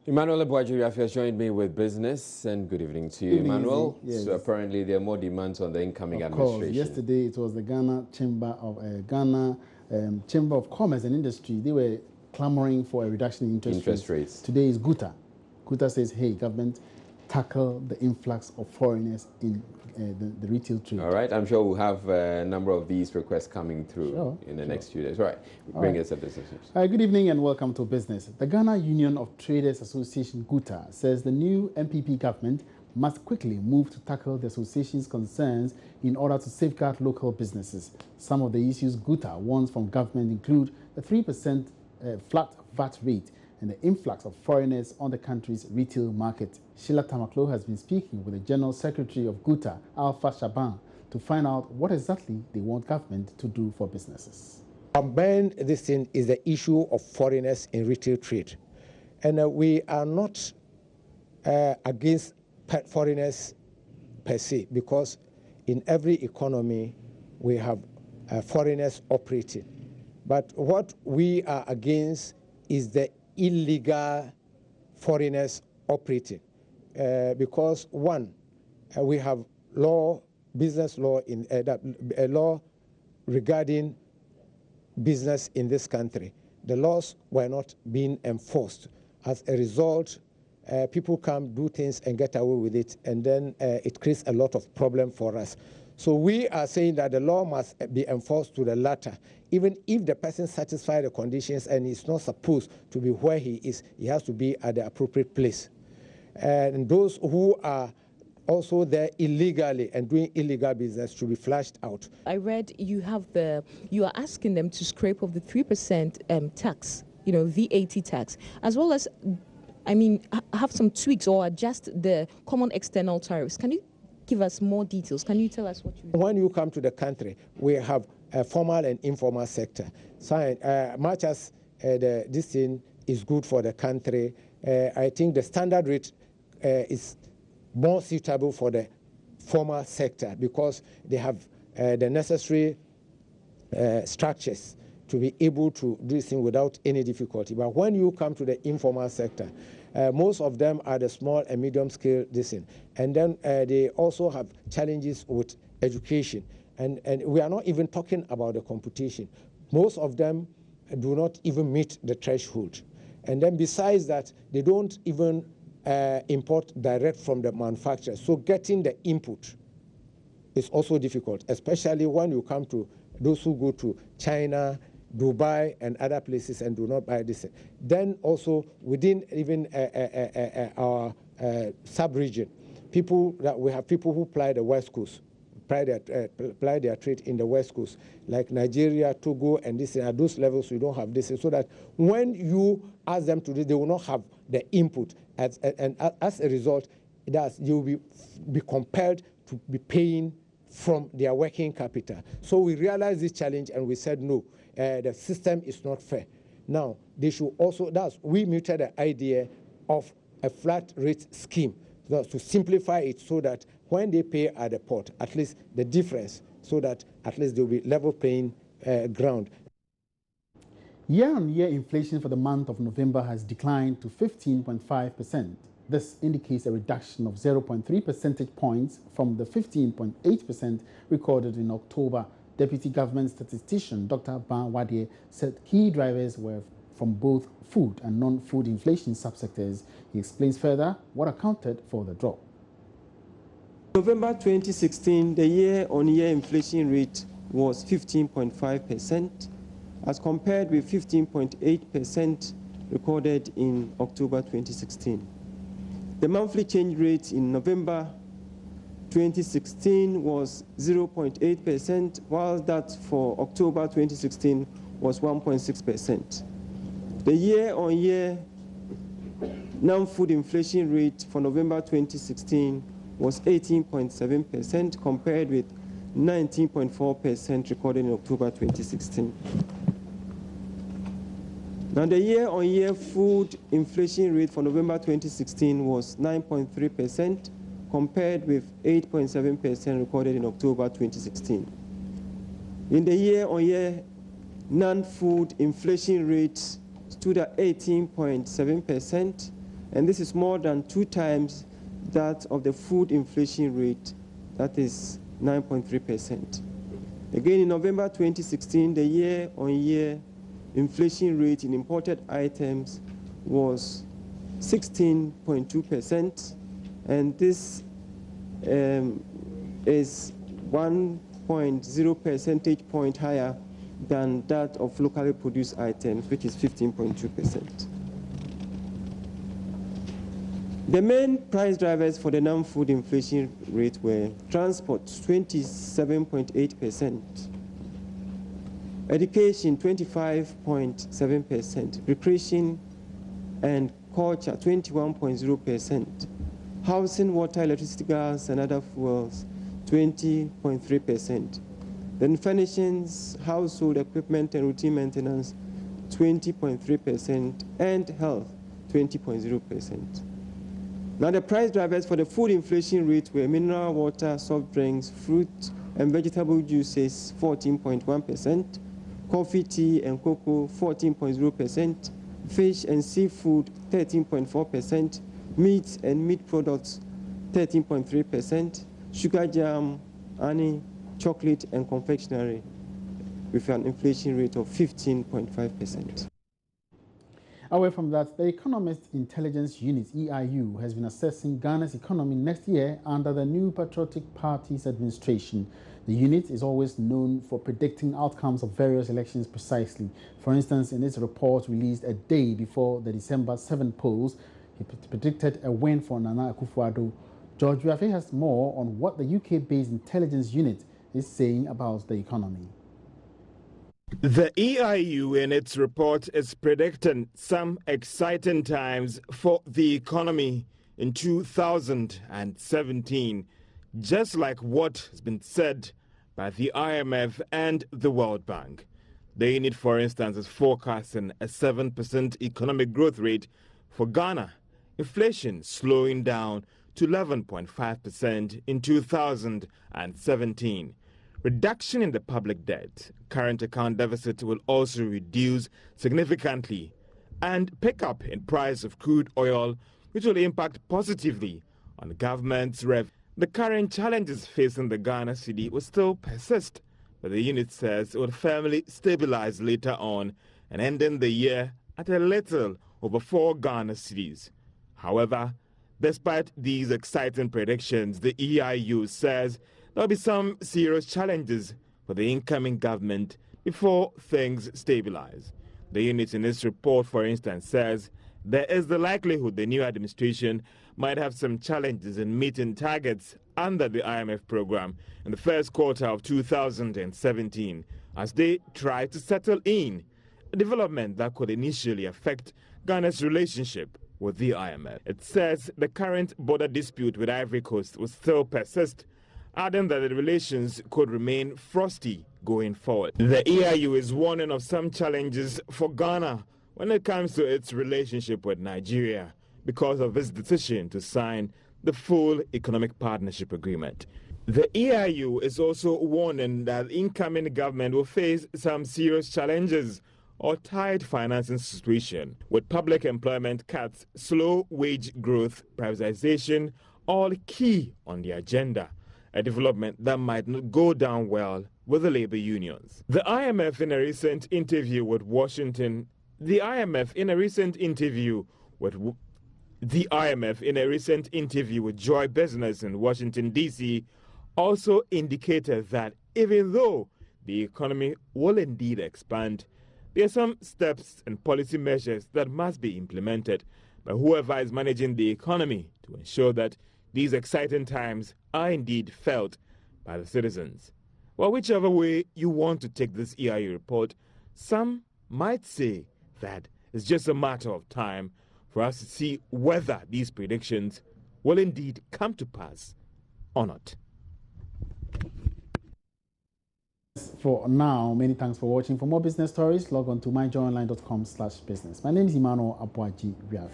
Emmanuel Boajiri has joined me with business, and good evening to you, Emmanuel. Yes. So apparently there are more demands on the incoming administration. Yesterday it was the Ghana Chamber of Commerce and Industry. They were clamoring for a reduction in interest rates. Today is Guta. Guta says, hey, government, tackle the influx of foreigners in the retail trade. All right, I'm sure we'll have a number of these requests coming through in the next few days. All right, bring us a business news. Good evening and welcome to Business. The Ghana Union of Traders Association, Guta, says the new MPP government must quickly move to tackle the association's concerns in order to safeguard local businesses. Some of the issues Guta wants from government include the 3% flat VAT rate and the influx of foreigners on the country's retail market. Sheila Tamaklo has been speaking with the General Secretary of Guta, Alpha Shaban, to find out what exactly they want government to do for businesses. Combined, this thing is the issue of foreigners in retail trade. And we are not against foreigners per se, because in every economy we have foreigners operating. But what we are against is the illegal foreigners operating, because one, we have business law in a law regarding business in this country. The laws were not being enforced. As a result, people come, do things and get away with it, and then it creates a lot of problem for us. So we are saying that the law must be enforced to the latter. Even if the person satisfies the conditions and is not supposed to be where he is, he has to be at the appropriate place. And those who are also there illegally and doing illegal business should be flushed out. I read you are asking them to scrape off the 3% tax, VAT tax, as well as, have some tweaks or adjust the common external tariffs. Can you give us more details? Can you tell us what you mean? When you come to the country, we have a formal and informal sector. So, much as this thing is good for the country, I think the standard rate is more suitable for the formal sector because they have the necessary structures to be able to do this thing without any difficulty. But when you come to the informal sector, most of them are the small and medium scale thing. And then they also have challenges with education. And we are not even talking about the competition. Most of them do not even meet the threshold. And then besides that, they don't even import direct from the manufacturer. So getting the input is also difficult, especially when you come to those who go to China, Dubai, and other places and do not buy this. Then also within even our sub-region, we have people who ply the West Coast, ply their trade in the West Coast, like Nigeria, Togo, and this. At those levels, we don't have this, so that when you ask them to do, they will not have the input, and as a result, you will be compelled to be paying from their working capital. So we realized this challenge, and we said no, the system is not fair. Now they should also. We muted the idea of a flat rate scheme to simplify it, so that when they pay at the port, at least the difference, so that at least there will be level playing ground. Year-on-year inflation for the month of November has declined to 15.5%. This indicates a reduction of 0.3 percentage points from the 15.8% recorded in October. Deputy Government Statistician Dr. Ban Wadie said key drivers were from both food and non-food inflation subsectors. He explains further what accounted for the drop. November 2016, the year-on-year inflation rate was 15.5%, as compared with 15.8% recorded in October 2016. The monthly change rate in November 2016 was 0.8%, while that for October 2016 was 1.6%. The year-on-year non-food inflation rate for November 2016 was 18.7%, compared with 19.4% recorded in October 2016. Now, the year-on-year food inflation rate for November 2016 was 9.3%, compared with 8.7% recorded in October 2016. In the year-on-year non-food inflation rate stood at 18.7%, and this is more than 2 times that of the food inflation rate, that is 9.3%. Again, in November 2016, the year-on-year inflation rate in imported items was 16.2%, and this is 1.0 percentage point higher than that of locally produced items, which is 15.2%. The main price drivers for the non-food inflation rate were transport, 27.8%, education, 25.7%, recreation and culture, 21.0%, housing, water, electricity, gas, and other fuels, 20.3%. Then furnishings, household equipment, and routine maintenance, 20.3%, and health, 20.0%. Now, the price drivers for the food inflation rate were mineral water, soft drinks, fruit and vegetable juices, 14.1%, coffee, tea, and cocoa, 14.0%, fish and seafood, 13.4%, meat and meat products, 13.3%, sugar, jam, honey, chocolate, and confectionery, with an inflation rate of 15.5%. Away from that, the Economist Intelligence Unit, EIU, has been assessing Ghana's economy next year under the new Patriotic Party's administration. The unit is always known for predicting outcomes of various elections precisely. For instance, in its report released a day before the December 7 polls, he predicted a win for Nana Akufo-Addo. George Wiafe has more on what the UK-based intelligence unit is saying about the economy. The EIU in its report is predicting some exciting times for the economy in 2017, just like what has been said by the IMF and the World Bank. The unit, for instance, is forecasting a 7% economic growth rate for Ghana, inflation slowing down to 11.5% in 2017. Reduction in the public debt, current account deficit will also reduce significantly, and pickup in price of crude oil, which will impact positively on the government's revenue. The current challenges facing the Ghana cedi will still persist, but the unit says it will firmly stabilize later on and ending the year at a little over 4 Ghana cedis. However, despite these exciting predictions, the EIU says there will be some serious challenges for the incoming government before things stabilize. The unit in its report, for instance, says there is the likelihood the new administration might have some challenges in meeting targets under the IMF program in the first quarter of 2017 as they try to settle in, a development that could initially affect Ghana's relationship with the IMF. It says the current border dispute with Ivory Coast will still persist, adding that the relations could remain frosty going forward. The EIU is warning of some challenges for Ghana when it comes to its relationship with Nigeria because of its decision to sign the full economic partnership agreement. The EIU is also warning that the incoming government will face some serious challenges or tight financing situation, with public employment cuts, slow wage growth, privatization, all key on the agenda, a development that might not go down well with the labor unions. The IMF in a recent interview with Joy Business in Washington, D.C., also indicated that even though the economy will indeed expand, there are some steps and policy measures that must be implemented by whoever is managing the economy to ensure that these exciting times are indeed felt by the citizens. Well, whichever way you want to take this EIU report, some might say that it's just a matter of time for us to see whether these predictions will indeed come to pass or not. For now, many thanks for watching. For more business stories, log on to myjoyonline.com/business. My name is Emmanuel Abuaji Wiafe.